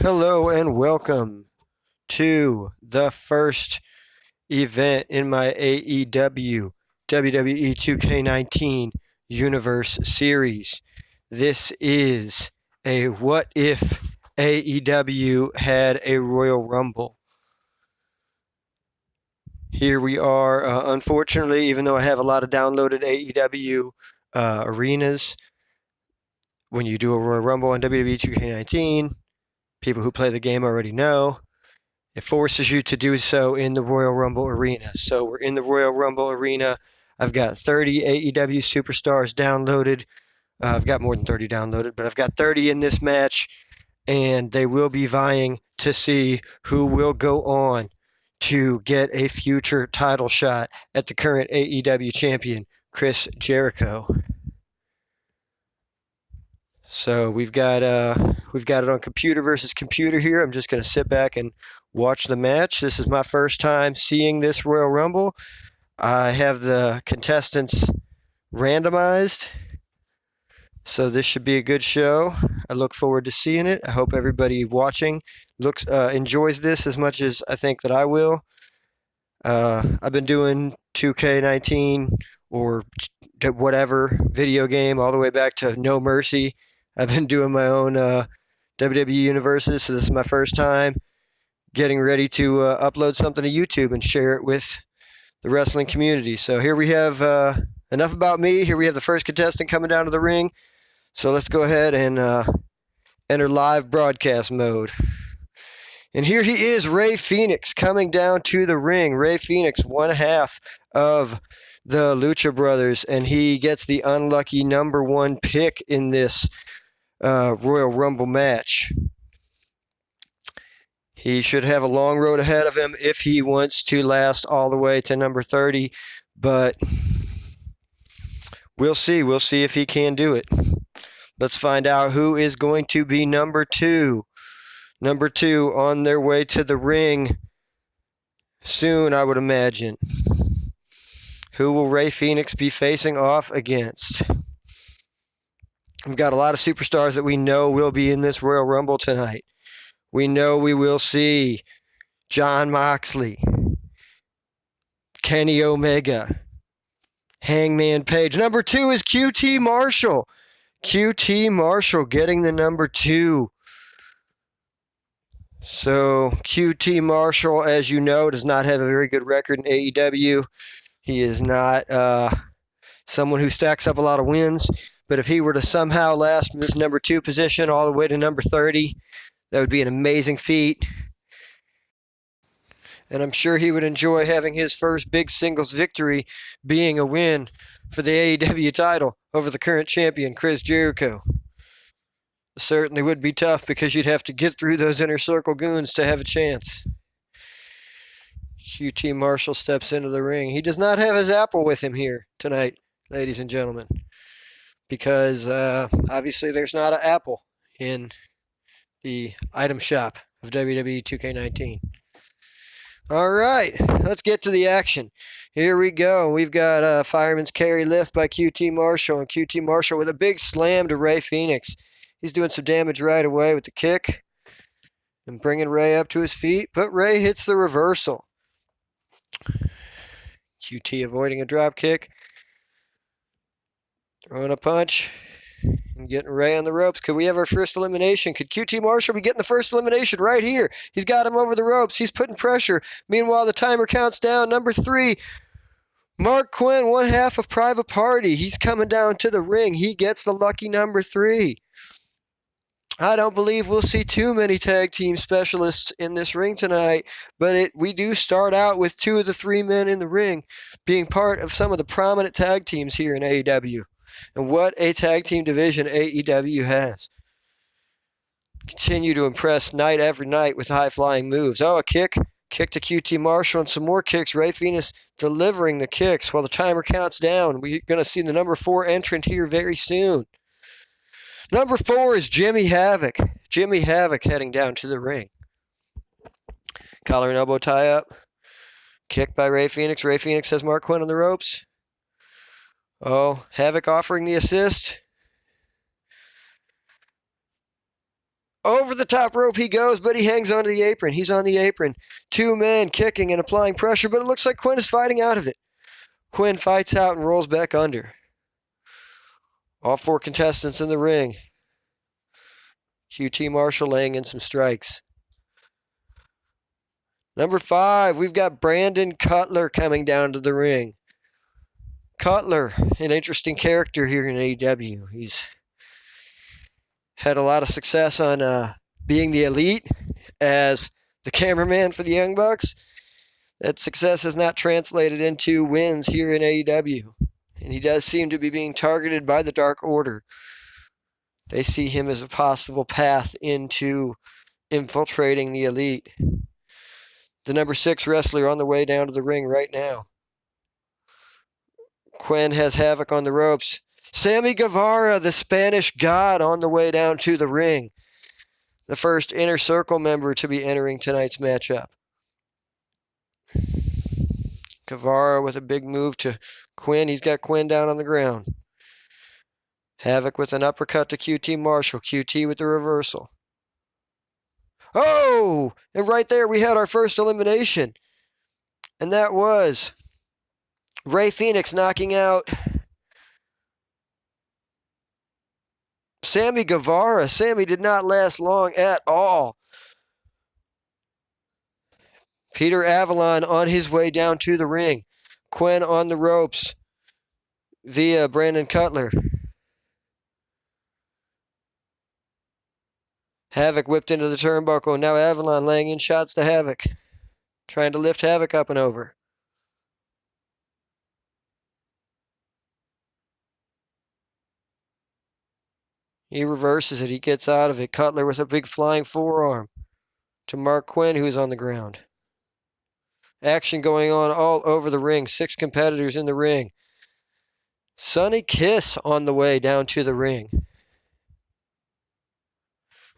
Hello and welcome to the first event in my AEW WWE2k19 Universe Series. This is a What If AEW Had a Royal Rumble. Here we are. Unfortunately, even though I have a lot of downloaded AEW arenas, when you do a Royal Rumble on WWE2k19, people who play the game already know, it forces you to do so in the Royal Rumble arena. So we're in the Royal Rumble arena. I've got 30 AEW superstars downloaded. I've got more than 30 downloaded, but I've got 30 in this match, and they will be vying to see who will go on to get a future title shot at the current AEW champion, Chris Jericho. So we've got it on computer versus computer here. I'm just going to sit back and watch the match. This is my first time seeing this Royal Rumble. I have the contestants randomized, so this should be a good show. I look forward to seeing it. I hope everybody watching enjoys this as much as I think that I will. I've been doing 2K19 or whatever video game all the way back to No Mercy. I've been doing my own WWE universes, so this is my first time getting ready to upload something to YouTube and share it with the wrestling community. So here we have enough about me. Here we have the first contestant coming down to the ring. So let's go ahead and enter live broadcast mode. And here he is, Rey Fénix, coming down to the ring. Rey Fénix, one half of the Lucha Brothers, and he gets the unlucky number one pick in this Royal Rumble match. He should have a long road ahead of him if he wants to last all the way to number 30, but we'll see. We'll see if he can do it. Let's find out who is going to be number two. Number two on their way to the ring soon, I would imagine. Who will Rey Fénix be facing off against? We've got a lot of superstars that we know will be in this Royal Rumble tonight. We know we will see Jon Moxley, Kenny Omega, Hangman Page. Number two is QT Marshall. QT Marshall getting the number two. So QT Marshall, as you know, does not have a very good record in AEW. He is not someone who stacks up a lot of wins. But if he were to somehow last this number two position all the way to number 30, that would be an amazing feat. And I'm sure he would enjoy having his first big singles victory being a win for the AEW title over the current champion, Chris Jehrico. It certainly would be tough because you'd have to get through those inner circle goons to have a chance. QT Marshall steps into the ring. He does not have his apple with him here tonight, ladies and gentlemen, because obviously there's not an apple in the item shop of WWE 2K19. All right, let's get to the action. Here we go. We've got a fireman's carry lift by QT Marshall, and QT Marshall with a big slam to Rey Fénix. He's doing some damage right away with the kick and bringing Rey up to his feet, but Rey hits the reversal. QT avoiding a drop kick, throwing a punch, and getting Rey on the ropes. Could we have our first elimination? Could QT Marshall be getting the first elimination right here? He's got him over the ropes. He's putting pressure. Meanwhile, the timer counts down. Number 3, Mark Quinn, one half of Private Party. He's coming down to the ring. He gets the lucky number 3. I don't believe we'll see too many tag team specialists in this ring tonight, but we do start out with 2 of the 3 men in the ring being part of some of the prominent tag teams here in AEW. And what a tag team division AEW has. Continue to impress night after night with high-flying moves. Oh, a kick. Kick to QT Marshall and some more kicks. Rey Fénix delivering the kicks while the timer counts down. We're going to see the number 4 entrant here very soon. Number 4 is Jimmy Havoc. Jimmy Havoc heading down to the ring. Collar and elbow tie up. Kick by Rey Fénix. Rey Fénix has Mark Quinn on the ropes. Oh, Havoc offering the assist. Over the top rope he goes, but he hangs onto the apron. He's on the apron. Two men kicking and applying pressure, but it looks like Quinn is fighting out of it. Quinn fights out and rolls back under. All four contestants in the ring. QT Marshall laying in some strikes. Number 5, we've got Brandon Cutler coming down to the ring. Cutler, an interesting character here in AEW. He's had a lot of success on being the Elite as the cameraman for the Young Bucks. That success has not translated into wins here in AEW. And he does seem to be being targeted by the Dark Order. They see him as a possible path into infiltrating the Elite. The number 6 wrestler on the way down to the ring right now. Quinn has Havoc on the ropes. Sammy Guevara, the Spanish God, on the way down to the ring. The first Inner Circle member to be entering tonight's matchup. Guevara with a big move to Quinn. He's got Quinn down on the ground. Havoc with an uppercut to QT Marshall. QT with the reversal. Oh! And right there we had our first elimination. And that was Rey Fénix knocking out Sammy Guevara. Sammy did not last long at all. Peter Avalon on his way down to the ring. Quinn on the ropes via Brandon Cutler. Havoc whipped into the turnbuckle. Now Avalon laying in shots to Havoc. Trying to lift Havoc up and over. He reverses it. He gets out of it. Cutler with a big flying forearm to Mark Quinn, who is on the ground. Action going on all over the ring. 6 competitors in the ring. Sonny Kiss on the way down to the ring.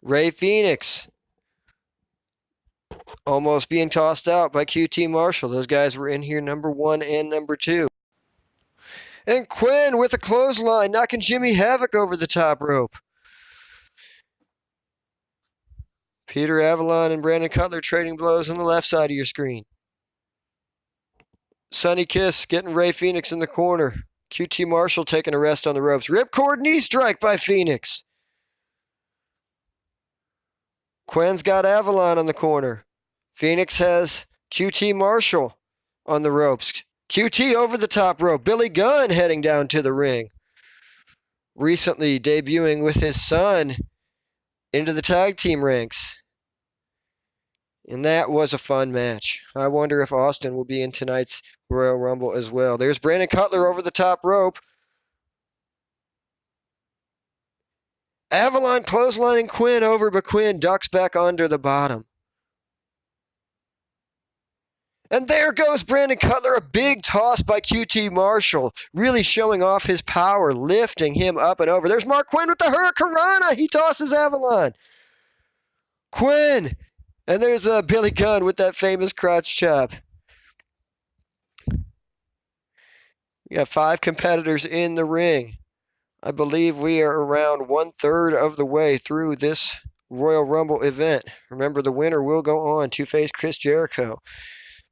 Rey Fénix almost being tossed out by QT Marshall. Those guys were in here number 1 and number 2. And Quinn with a clothesline, knocking Jimmy Havoc over the top rope. Peter Avalon and Brandon Cutler trading blows on the left side of your screen. Sonny Kiss getting Rey Fénix in the corner. QT Marshall taking a rest on the ropes. Ripcord knee strike by Fénix. Quinn's got Avalon on the corner. Fénix has QT Marshall on the ropes. QT over the top rope. Billy Gunn heading down to the ring. Recently debuting with his son into the tag team ranks. And that was a fun match. I wonder if Austin will be in tonight's Royal Rumble as well. There's Brandon Cutler over the top rope. Avalon clotheslining Quinn over, but Quinn ducks back under the bottom. And there goes Brandon Cutler, a big toss by QT Marshall, really showing off his power, lifting him up and over. There's Mark Quinn with the Hurricanrana. He tosses Avalon. Quinn. And there's Billy Gunn with that famous crotch chop. We got 5 competitors in the ring. I believe we are around 1/3 of the way through this Royal Rumble event. Remember, the winner will go on to face Chris Jericho.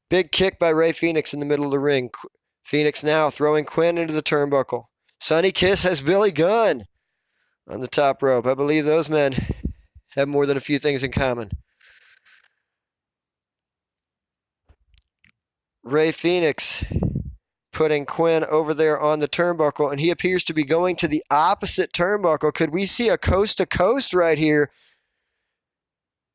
Big kick by Rey Fénix in the middle of the ring. Fénix now throwing Quinn into the turnbuckle. Sonny Kiss has Billy Gunn on the top rope. I believe those men have more than a few things in common. Rey Fénix putting Quinn over there on the turnbuckle, and he appears to be going to the opposite turnbuckle. Could we see a coast-to-coast right here?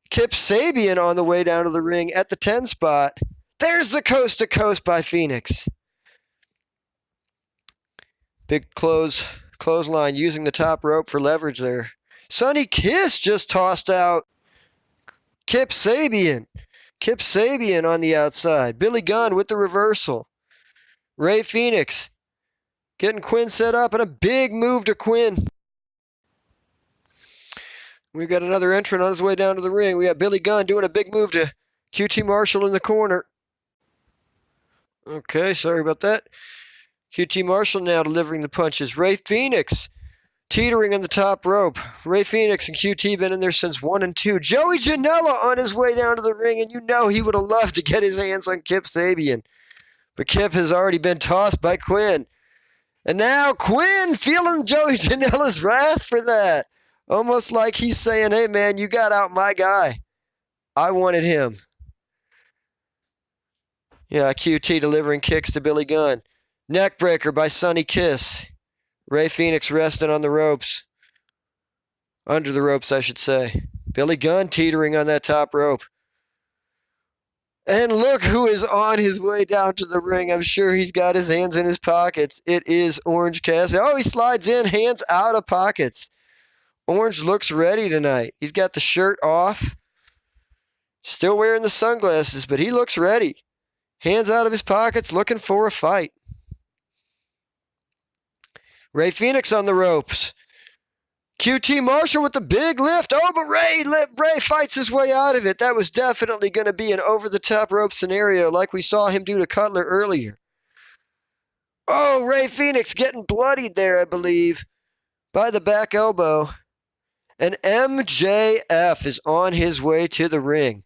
Kip Sabian on the way down to the ring at the 10 spot. There's the coast-to-coast by Fénix. Big clothesline using the top rope for leverage there. Sonny Kiss just tossed out Kip Sabian. Kip Sabian on the outside. Billy Gunn with the reversal. Rey Fénix getting Quinn set up, and a big move to Quinn. We've got another entrant on his way down to the ring. We got Billy Gunn doing a big move to QT Marshall in the corner. Okay, sorry about that. QT Marshall now delivering the punches. Rey Fénix Teetering on the top rope. Rey Fenix and QT been in there since 1 and 2. Joey Janela on his way down to the ring, and you know he would have loved to get his hands on Kip Sabian. But Kip has already been tossed by Quinn. And now Quinn feeling Joey Janela's wrath for that. Almost like he's saying, hey man, you got out my guy. I wanted him. Yeah, QT delivering kicks to Billy Gunn. Neckbreaker by Sonny Kiss. Rey Fenix resting on the ropes. Under the ropes, I should say. Billy Gunn teetering on that top rope. And look who is on his way down to the ring. I'm sure he's got his hands in his pockets. It is Orange Cassidy. Oh, he slides in, hands out of pockets. Orange looks ready tonight. He's got the shirt off. Still wearing the sunglasses, but he looks ready. Hands out of his pockets, looking for a fight. Rey Fenix on the ropes. QT Marshall with the big lift. Oh, but Rey fights his way out of it. That was definitely going to be an over-the-top rope scenario like we saw him do to Cutler earlier. Oh, Rey Fenix getting bloodied there, I believe, by the back elbow. And MJF is on his way to the ring.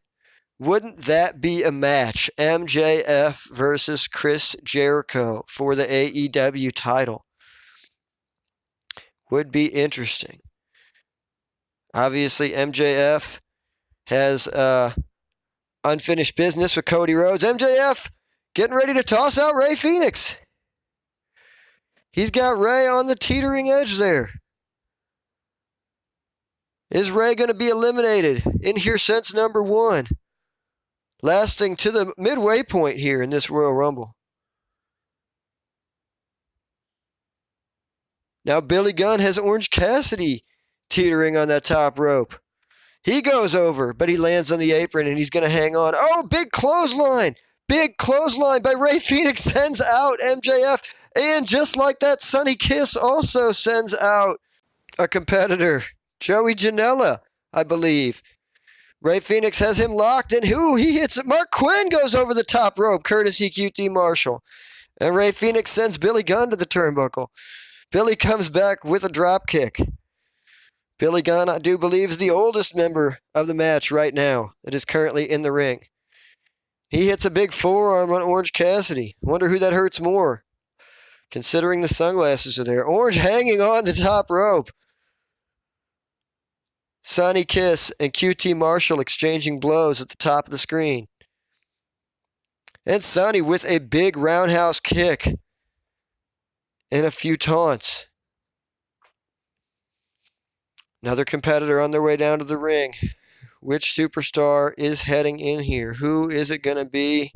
Wouldn't that be a match? MJF versus Chris Jericho for the AEW title. Would be interesting. Obviously, MJF has unfinished business with Cody Rhodes. MJF getting ready to toss out Rey Fenix. He's got Rey on the teetering edge there. Is Rey going to be eliminated in here since number 1? Lasting to the midway point here in this Royal Rumble. Now Billy Gunn has Orange Cassidy teetering on that top rope. He goes over, but he lands on the apron and he's going to hang on. Oh, big clothesline. Big clothesline by Rey Fenix sends out MJF. And just like that, Sonny Kiss also sends out a competitor, Joey Janela, I believe. Rey Fenix has him locked, and he hits it. Mark Quinn goes over the top rope, courtesy QT Marshall. And Rey Fenix sends Billy Gunn to the turnbuckle. Billy comes back with a drop kick. Billy Gunn, I do believe, is the oldest member of the match right now that is currently in the ring. He hits a big forearm on Orange Cassidy. Wonder who that hurts more, considering the sunglasses are there. Orange hanging on the top rope. Sonny Kiss and QT Marshall exchanging blows at the top of the screen. And Sonny with a big roundhouse kick and a few taunts. Another competitor on their way down to the ring. Which superstar is heading in here? Who is it going to be?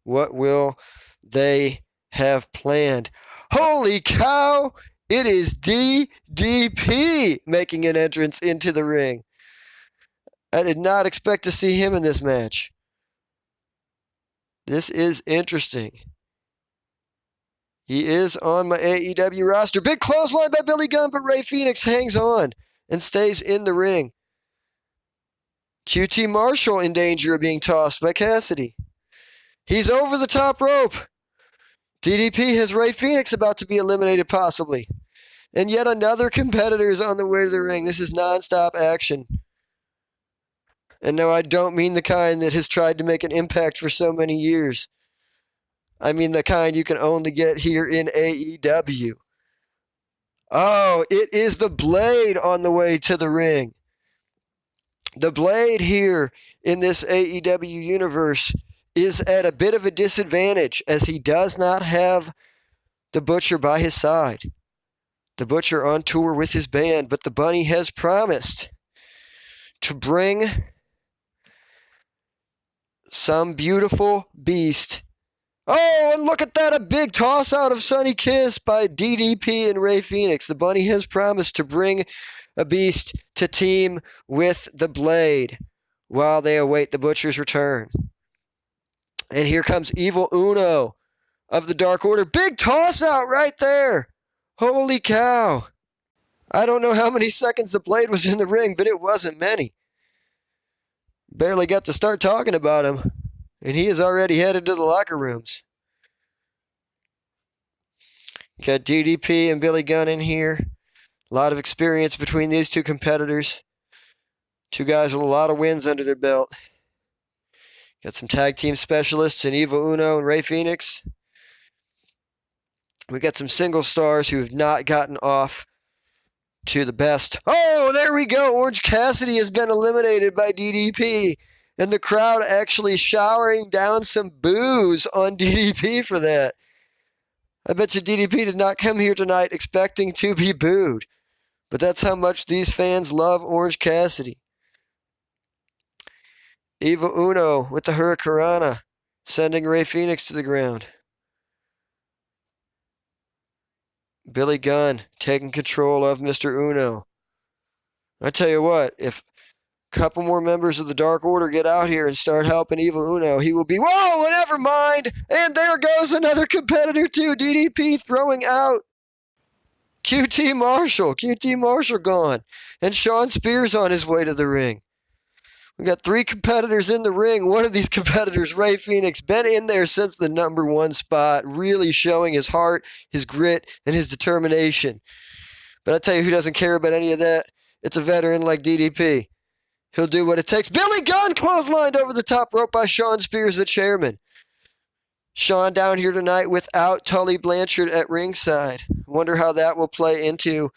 What will they have planned? Holy cow! It is DDP making an entrance into the ring. I did not expect to see him in this match. This is interesting. He is on my AEW roster. Big clothesline by Billy Gunn, but Rey Fenix hangs on and stays in the ring. QT Marshall in danger of being tossed by Cassidy. He's over the top rope. DDP has Rey Fenix about to be eliminated possibly. And yet another competitor is on the way to the ring. This is nonstop action. And no, I don't mean the kind that has tried to make an impact for so many years. I mean the kind you can only get here in AEW. Oh, it is the Blade on the way to the ring. The Blade here in this AEW universe is at a bit of a disadvantage as he does not have the Butcher by his side. The Butcher on tour with his band, but the Bunny has promised to bring some beautiful beast. Oh, and look at that, a big toss out of Sonny Kiss by DDP and Rey Fenix. The Bunny has promised to bring a beast to team with the Blade while they await the Butcher's return. And here comes Evil Uno of the Dark Order. Big toss out right there. Holy cow. I don't know how many seconds the Blade was in the ring, but it wasn't many. Barely got to start talking about him, and he is already headed to the locker rooms. Got DDP and Billy Gunn in here. A lot of experience between these two competitors. Two guys with a lot of wins under their belt. Got some tag team specialists in Evil Uno and Rey Fenix. We got some single stars who have not gotten off to the best. Oh, there we go. Orange Cassidy has been eliminated by DDP. And the crowd actually showering down some boos on DDP for that. I bet you DDP did not come here tonight expecting to be booed. But that's how much these fans love Orange Cassidy. Evil Uno with the Hurricanrana, sending Rey Fenix to the ground. Billy Gunn taking control of Mr. Uno. I tell you what, if a couple more members of the Dark Order get out here and start helping Evil Uno, he will be, whoa, never mind. And there goes another competitor too, DDP throwing out QT Marshall. QT Marshall gone. And Shawn Spears on his way to the ring. We got 3 competitors in the ring. One of these competitors, Rey Fenix, been in there since the number 1 spot, really showing his heart, his grit, and his determination. But I tell you who doesn't care about any of that. It's a veteran like DDP. He'll do what it takes. Billy Gunn clotheslined over the top rope by Shawn Spears, the chairman. Shawn down here tonight without Tully Blanchard at ringside. Wonder how that will play into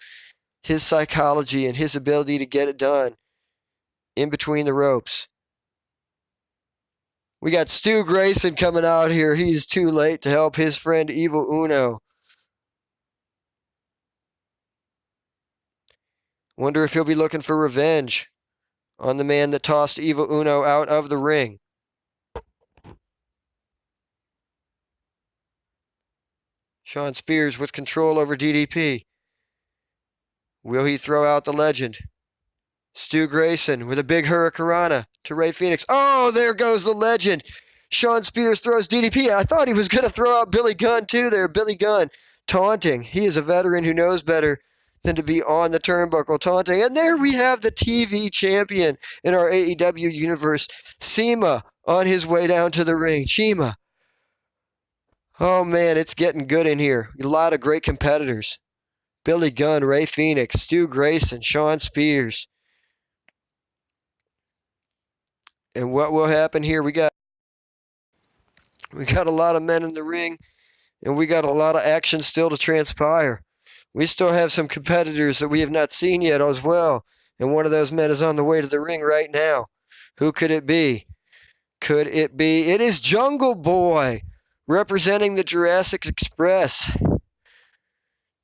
his psychology and his ability to get it done in between the ropes. We got Stu Grayson coming out here. He's too late to help his friend Evil Uno. Wonder if he'll be looking for revenge on the man that tossed Evil Uno out of the ring. Shawn Spears with control over DDP. Will he throw out the legend? Stu Grayson with a big Hurricanrana to Rey Fenix. Oh, there goes the legend. Shawn Spears throws DDP. I thought he was going to throw out Billy Gunn too there. Billy Gunn taunting. He is a veteran who knows better than to be on the turnbuckle taunting. And there we have the TV champion in our AEW universe, CIMA, on his way down to the ring. CIMA. Oh, man, it's getting good in here. A lot of great competitors. Billy Gunn, Rey Fenix, Stu Grayson, Shawn Spears. And what will happen here? We got a lot of men in the ring, and we got a lot of action still to transpire. We still have some competitors that we have not seen yet as well, and one of those men is on the way to the ring right now. Who could it be? Could it be? It is Jungle Boy, representing the Jurassic Express.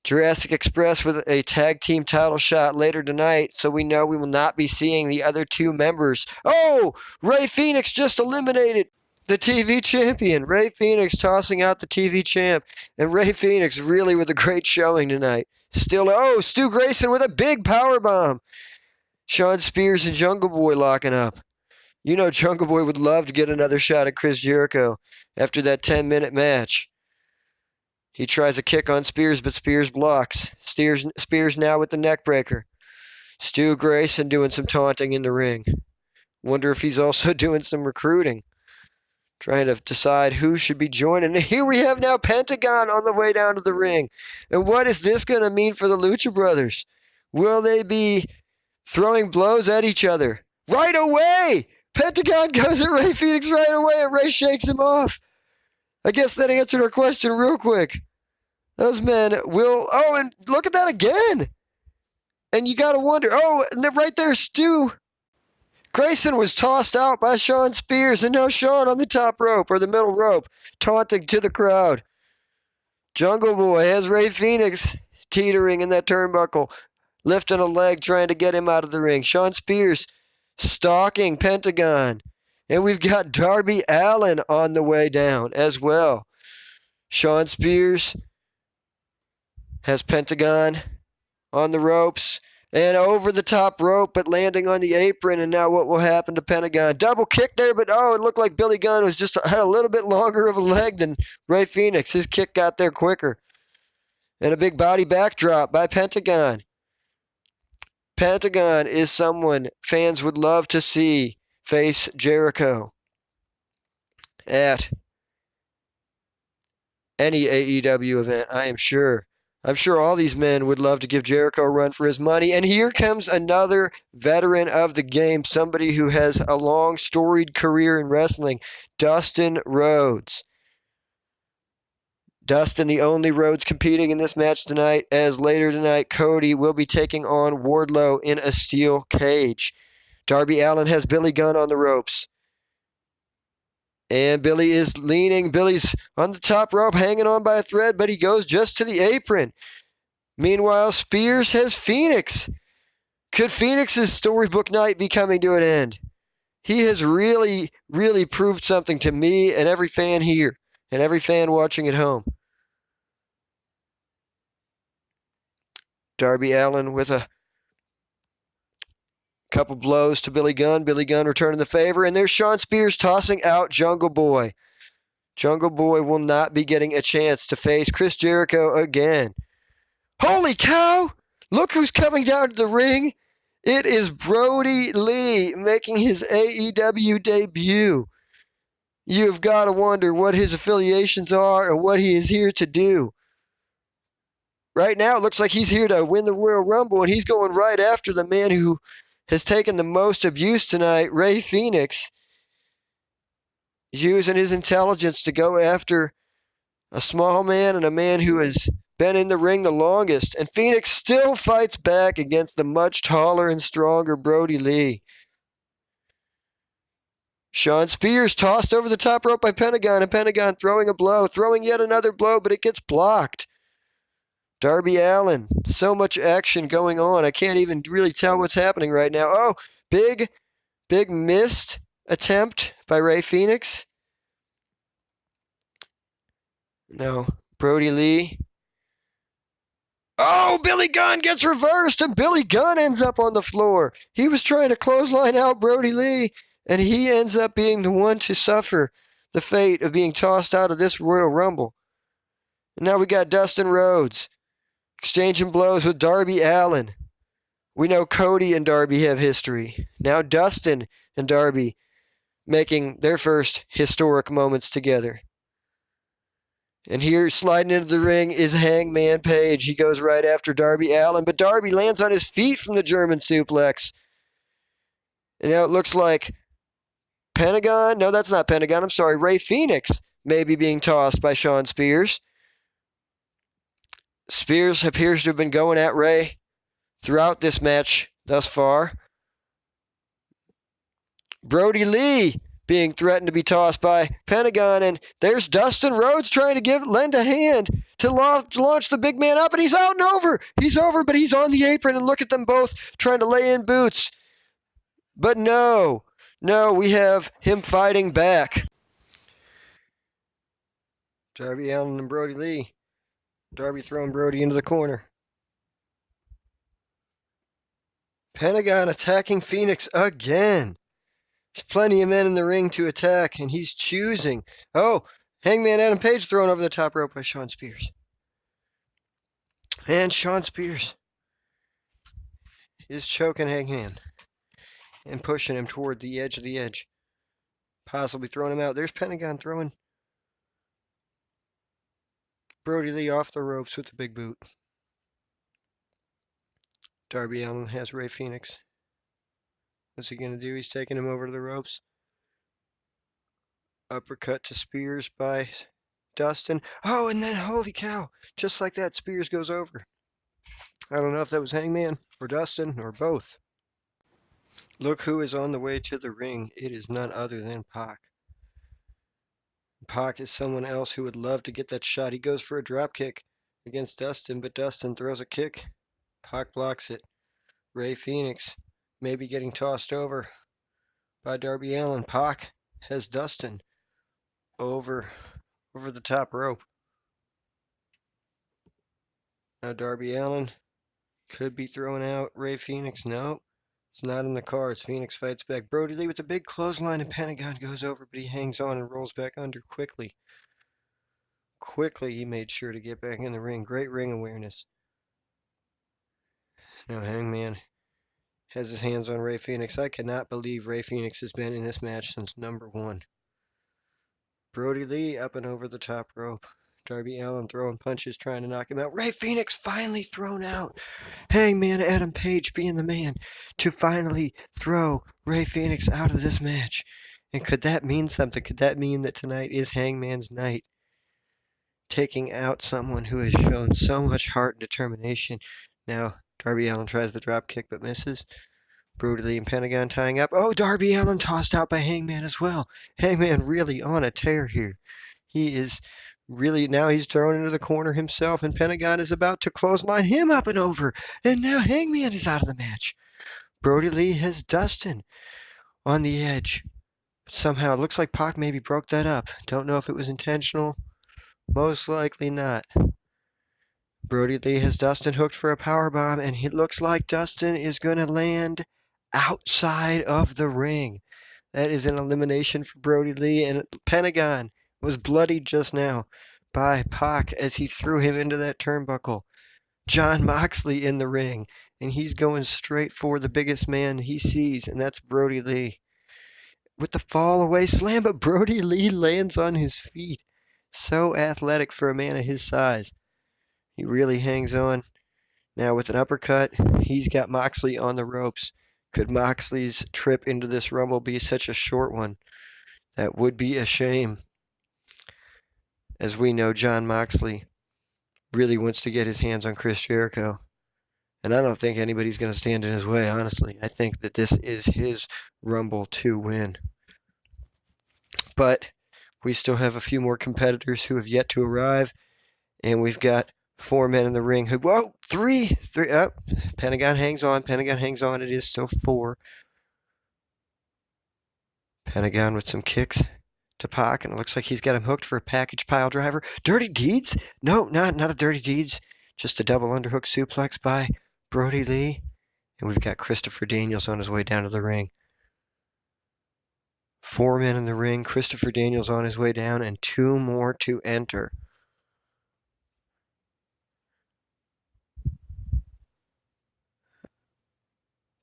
Jurassic Express with a tag team title shot later tonight, so we know we will not be seeing the other 2 members. Oh, Rey Fenix just eliminated the TV champion. Rey Fenix tossing out the TV champ, and Rey Fenix really with a great showing tonight. Still, oh, Stu Grayson with a big powerbomb. Shawn Spears and Jungle Boy locking up. You know Jungle Boy would love to get another shot at Chris Jericho after that 10-minute match. He tries a kick on Spears, but Spears blocks. Spears now with the neck breaker. Stu Grayson doing some taunting in the ring. Wonder if he's also doing some recruiting. Trying to decide who should be joining. And here we have now Pentagon on the way down to the ring. And what is this going to mean for the Lucha Brothers? Will they be throwing blows at each other? Right away! Pentagon goes at Rey Fenix right away, and Rey shakes him off. I guess that answered our question real quick. Those men will... Oh, and look at that again. And you got to wonder... Oh, and right there, Stu Grayson was tossed out by Shawn Spears, and now Shawn on the top rope, or the middle rope, taunting to the crowd. Jungle Boy has Rey Fenix teetering in that turnbuckle, lifting a leg, trying to get him out of the ring. Shawn Spears stalking Pentagon. And we've got Darby Allin on the way down as well. Shawn Spears has Pentagon on the ropes and over the top rope, but landing on the apron. And now what will happen to Pentagon? Double kick there, but oh, it looked like Billy Gunn had a little bit longer of a leg than Rey Fenix. His kick got there quicker. And a big body backdrop by Pentagon. Pentagon is someone fans would love to see face Jericho at any AEW event, I am sure. I'm sure all these men would love to give Jericho a run for his money. And here comes another veteran of the game, somebody who has a long, storied career in wrestling, Dustin Rhodes. Dustin, the only Rhodes competing in this match tonight, as later tonight, Cody will be taking on Wardlow in a steel cage. Darby Allin has Billy Gunn on the ropes. And Billy is leaning. Billy's on the top rope, hanging on by a thread, but he goes just to the apron. Meanwhile, Spears has Phoenix. Could Phoenix's storybook night be coming to an end? He has really, really proved something to me and every fan here and every fan watching at home. Darby Allin with a couple blows to Billy Gunn. Billy Gunn returning the favor. And there's Shawn Spears tossing out Jungle Boy. Jungle Boy will not be getting a chance to face Chris Jericho again. Holy cow! Look who's coming down to the ring. It is Brody Lee making his AEW debut. You've got to wonder what his affiliations are and what he is here to do. Right now, it looks like he's here to win the Royal Rumble, and he's going right after the man who has taken the most abuse tonight, Rey Fenix. He's using his intelligence to go after a small man and a man who has been in the ring the longest. And Phoenix still fights back against the much taller and stronger Brody Lee. Shawn Spears tossed over the top rope by Pentagon, and Pentagon throwing a blow, throwing yet another blow, but it gets blocked. Darby Allin, so much action going on. I can't even really tell what's happening right now. Oh, big missed attempt by Rey Fenix. No, Brody Lee. Oh, Billy Gunn gets reversed, and Billy Gunn ends up on the floor. He was trying to clothesline out Brody Lee, and he ends up being the one to suffer the fate of being tossed out of this Royal Rumble. And now we got Dustin Rhodes exchanging blows with Darby Allin. We know Cody and Darby have history. Now Dustin and Darby making their first historic moments together. And here, sliding into the ring, is Hangman Page. He goes right after Darby Allin, but Darby lands on his feet from the German suplex. And now it looks like Pentagon. No, that's not Pentagon. I'm sorry. Rey Fenix may be being tossed by Shawn Spears. Spears appears to have been going at Rey throughout this match thus far. Brody Lee being threatened to be tossed by Pentagon, and there's Dustin Rhodes trying to lend a hand to launch the big man up, and he's out and over. He's over, but he's on the apron, and look at them both trying to lay in boots. But no, we have him fighting back. Darby Allin and Brody Lee. Darby throwing Brody into the corner. Pentagon attacking Phoenix again. There's plenty of men in the ring to attack, and he's choosing. Oh, Hangman Adam Page thrown over the top rope by Shawn Spears. And Shawn Spears is choking Hangman and pushing him toward the edge of the edge. Possibly throwing him out. There's Pentagon throwing Brody Lee off the ropes with the big boot. Darby Allin has Rey Fenix. What's he going to do? He's taking him over to the ropes. Uppercut to Spears by Dustin. Oh, and then holy cow. Just like that, Spears goes over. I don't know if that was Hangman or Dustin or both. Look who is on the way to the ring. It is none other than Pac. Pac is someone else who would love to get that shot. He goes for a drop kick against Dustin, but Dustin throws a kick. Pac blocks it. Rey Fenix may be getting tossed over by Darby Allin. Pac has Dustin over the top rope. Now Darby Allin could be throwing out Rey Fenix. No, it's not in the cards. Phoenix fights back. Brody Lee with a big clothesline, and Pentagon goes over, but he hangs on and rolls back under quickly. Quickly, he made sure to get back in the ring. Great ring awareness. Now Hangman has his hands on Rey Fenix. I cannot believe Rey Fenix has been in this match since number 1. Brody Lee up and over the top rope. Darby Allin throwing punches, trying to knock him out. Rey Fenix finally thrown out. Hangman Adam Page being the man to finally throw Rey Fenix out of this match. And could that mean something? Could that mean that tonight is Hangman's night? Taking out someone who has shown so much heart and determination. Now, Darby Allin tries the drop kick but misses. Brutally and Pentagon tying up. Oh, Darby Allin tossed out by Hangman as well. Hangman really on a tear here. He is really, now he's thrown into the corner himself, and Pentagon is about to clothesline him up and over. And now Hangman is out of the match. Brody Lee has Dustin on the edge. Somehow it looks like Pac maybe broke that up. Don't know if it was intentional. Most likely not. Brody Lee has Dustin hooked for a powerbomb, and it looks like Dustin is going to land outside of the ring. That is an elimination for Brody Lee, and Pentagon was bloodied just now by Pac as he threw him into that turnbuckle. Jon Moxley in the ring, and he's going straight for the biggest man he sees, and that's Brody Lee. With the fall away slam, but Brody Lee lands on his feet. So athletic for a man of his size. He really hangs on. Now with an uppercut, he's got Moxley on the ropes. Could Moxley's trip into this Rumble be such a short one? That would be a shame. As we know, Jon Moxley really wants to get his hands on Chris Jericho. And I don't think anybody's going to stand in his way, honestly. I think that this is his Rumble to win. But we still have a few more competitors who have yet to arrive. And we've got 4 men in the ring who, whoa, three, oh, Pentagon hangs on, it is still 4. Pentagon with some kicks to Pac, and it looks like he's got him hooked for a package pile driver. Dirty Deeds? No, not a Dirty Deeds, just a double underhook suplex by Brody Lee, and we've got Christopher Daniels on his way down to the ring. 4 men in the ring, Christopher Daniels on his way down, and 2 more to enter.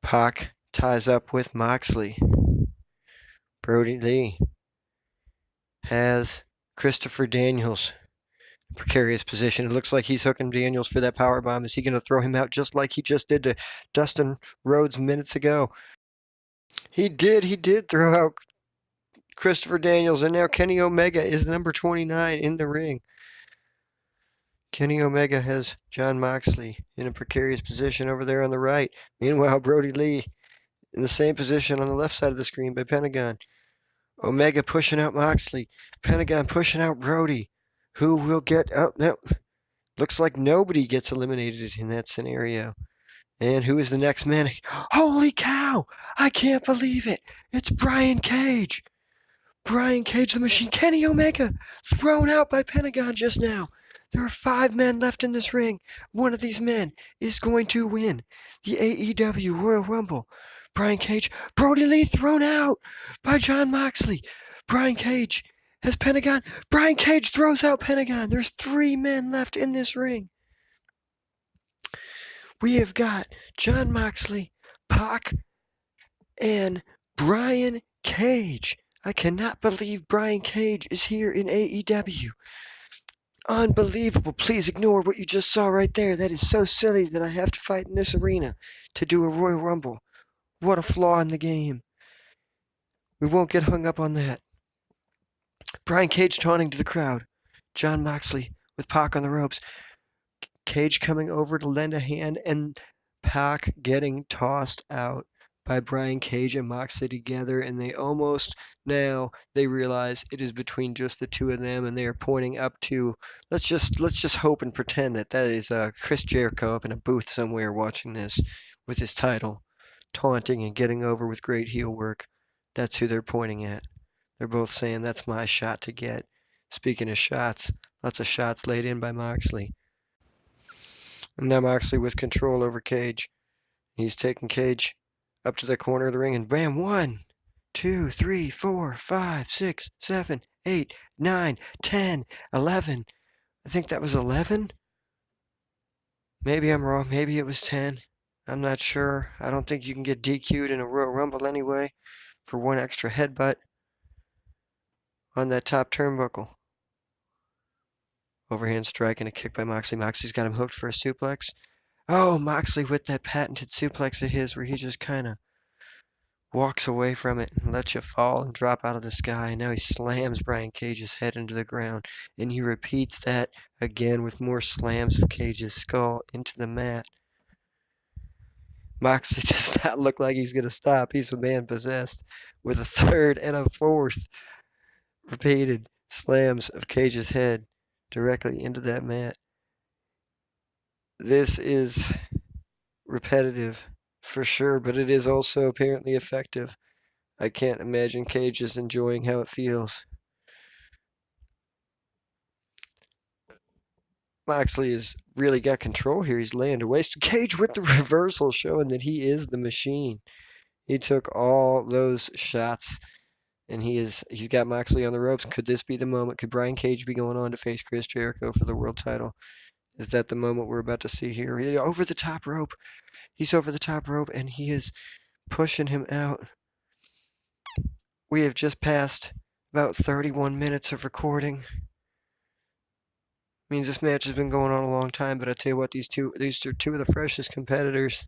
Pac ties up with Moxley. Brody Lee has Christopher Daniels in precarious position. It looks like he's hooking Daniels for that powerbomb. Is he going to throw him out just like he just did to Dustin Rhodes minutes ago? He did throw out Christopher Daniels, and now Kenny Omega is number 29 in the ring. Kenny Omega has Jon Moxley in a precarious position over there on the right. Meanwhile, Brody Lee in the same position on the left side of the screen by Pentagon. Omega pushing out Moxley. Pentagon pushing out Brody. Who will get out? No. Looks like nobody gets eliminated in that scenario. And who is the next man? Holy cow! I can't believe it! It's Brian Cage! Brian Cage the Machine. Kenny Omega thrown out by Pentagon just now. There are 5 men left in this ring. One of these men is going to win the AEW Royal Rumble. Brian Cage. Brody Lee thrown out by Jon Moxley. Brian Cage has Pentagon. Brian Cage throws out Pentagon. There's 3 men left in this ring. We have got Jon Moxley, Pac, and Brian Cage. I cannot believe Brian Cage is here in AEW. Unbelievable. Please ignore what you just saw right there. That is so silly that I have to fight in this arena to do a Royal Rumble. What a flaw in the game. We won't get hung up on that. Brian Cage taunting to the crowd. Jon Moxley with Pac on the ropes. Cage coming over to lend a hand, and Pac getting tossed out by Brian Cage and Moxley together, and they realize it is between just the 2 of them, and they are pointing up to, let's just hope and pretend that is Chris Jericho up in a booth somewhere watching this with his title, taunting and getting over with great heel work. That's who they're pointing at. They're both saying, that's my shot to get. Speaking of shots, lots of shots laid in by Moxley. And now Moxley with control over Cage. He's taking Cage up to the corner of the ring, and bam, 1, 2, 3, 4, 5, 6, 7, 8, 9, 10, 11. I think that was 11. Maybe I'm wrong. Maybe it was 10. I'm not sure. I don't think you can get DQ'd in a Royal Rumble anyway for 1 extra headbutt on that top turnbuckle. Overhand strike and a kick by Moxley. Moxley's got him hooked for a suplex. Oh, Moxley with that patented suplex of his where he just kind of walks away from it and lets you fall and drop out of the sky. And now he slams Brian Cage's head into the ground. And he repeats that again with more slams of Cage's skull into the mat. Moxley does not look like he's going to stop. He's a man possessed with a third and a fourth repeated slams of Cage's head directly into that mat. This is repetitive for sure, but it is also apparently effective. I can't imagine Cage is enjoying how it feels. Moxley has really got control here. He's laying to waste. Cage with the reversal, showing that he is the machine. He took all those shots, and he's got Moxley on the ropes. Could this be the moment? Could Brian Cage be going on to face Chris Jericho for the world title? Is that the moment we're about to see here? He's over the top rope. He's over the top rope, and he is pushing him out. We have just passed about 31 minutes of recording. Means this match has been going on a long time, but I tell you what, these are two of the freshest competitors.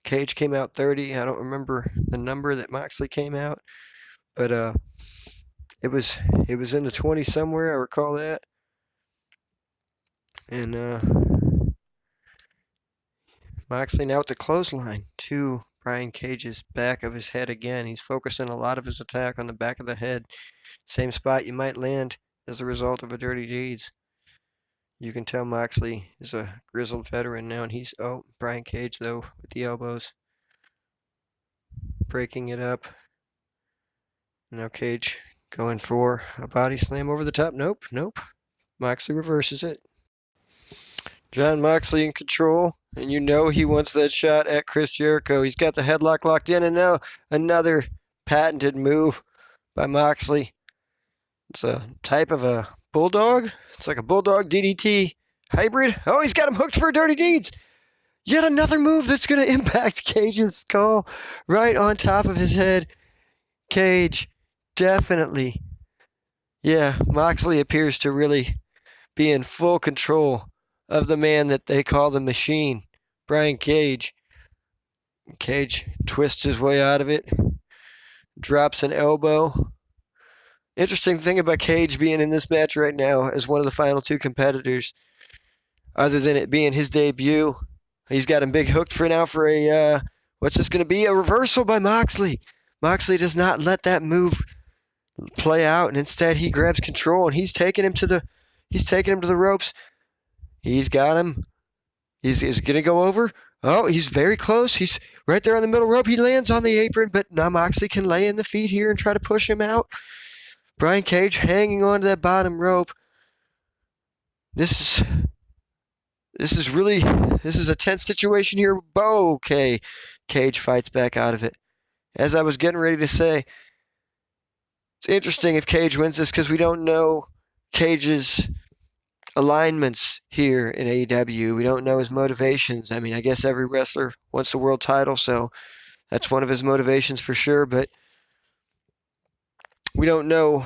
Cage came out 30. I don't remember the number that Moxley came out, but it was in the 20 somewhere. I recall that. And Moxley now at the clothesline to Brian Cage's back of his head again. He's focusing a lot of his attack on the back of the head. Same spot you might land as a result of a Dirty Deeds. You can tell Moxley is a grizzled veteran now, and Brian Cage, though, with the elbows. Breaking it up. Now Cage going for a body slam over the top. Nope. Moxley reverses it. Jon Moxley in control, and you know he wants that shot at Chris Jericho. He's got the headlock locked in, and now another patented move by Moxley. It's a type of a bulldog. It's like a bulldog DDT hybrid. Oh, he's got him hooked for Dirty Deeds. Yet another move that's going to impact Cage's skull right on top of his head. Cage, definitely. Yeah, Moxley appears to really be in full control of the man that they call the Machine, Brian Cage. Cage twists his way out of it, drops an elbow. Interesting thing about Cage being in this match right now as one of the final two competitors, other than it being his debut, he's got him big hooked for now for a, what's this going to be? A reversal by Moxley. Moxley does not let that move play out, and instead he grabs control, and he's taking him to the ropes. He's got him. He's going to go over. Oh, he's very close. He's right there on the middle rope. He lands on the apron, but now Moxley can lay in the feet here and try to push him out. Brian Cage hanging on to that bottom rope. This is a tense situation here. Okay. Cage fights back out of it. As I was getting ready to say, it's interesting if Cage wins this because we don't know Cage's alignments here in AEW. We don't know his motivations. I mean, I guess every wrestler wants the world title, so that's one of his motivations for sure, but we don't know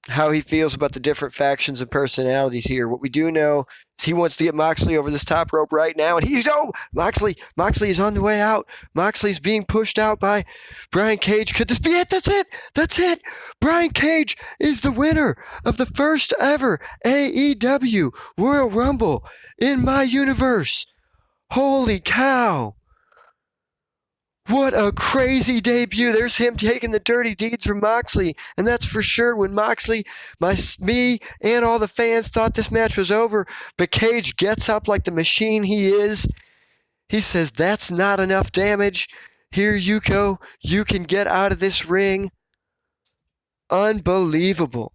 how he feels about the different factions and personalities here. What we do know is he wants to get Moxley over this top rope right now, and Moxley is on the way out. Moxley's being pushed out by Brian Cage. Could this be it? That's it. Brian Cage is the winner of the first ever AEW Royal Rumble in my universe. Holy cow. What a crazy debut. There's him taking the Dirty Deeds from Moxley. And that's for sure when Moxley, me, and all the fans thought this match was over. But Cage gets up like the machine he is. He says, that's not enough damage. Here you go. You can get out of this ring. Unbelievable.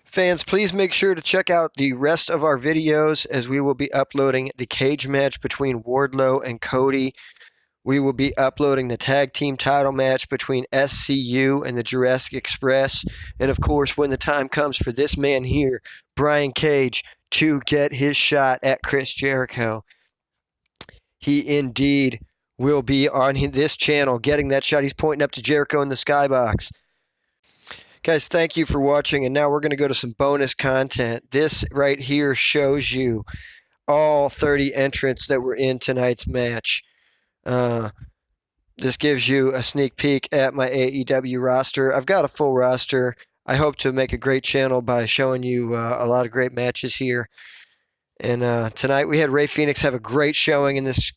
Fans, please make sure to check out the rest of our videos as we will be uploading the cage match between Wardlow and Cody. We will be uploading the tag team title match between SCU and the Jurassic Express. And of course, when the time comes for this man here, Brian Cage, to get his shot at Chris Jericho, he indeed will be on this channel getting that shot. He's pointing up to Jericho in the skybox. Guys, thank you for watching, and now we're going to go to some bonus content. This right here shows you all 30 entrants that were in tonight's match. This gives you a sneak peek at my AEW roster. I've got a full roster. I hope to make a great channel by showing you a lot of great matches here. And tonight we had Rey Fenix have a great showing in this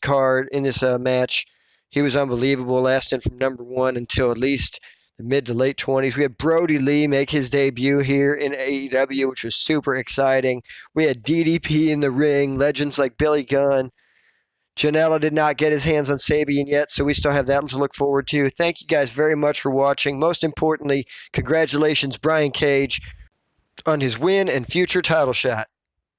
match. He was unbelievable, lasting from number 1 until at least the mid to late 20s. We had Brody Lee make his debut here in AEW, which was super exciting. We had DDP in the ring, legends like Billy Gunn. Janela did not get his hands on Sabian yet, so we still have that to look forward to. Thank you guys very much for watching. Most importantly, congratulations, Brian Cage, on his win and future title shot.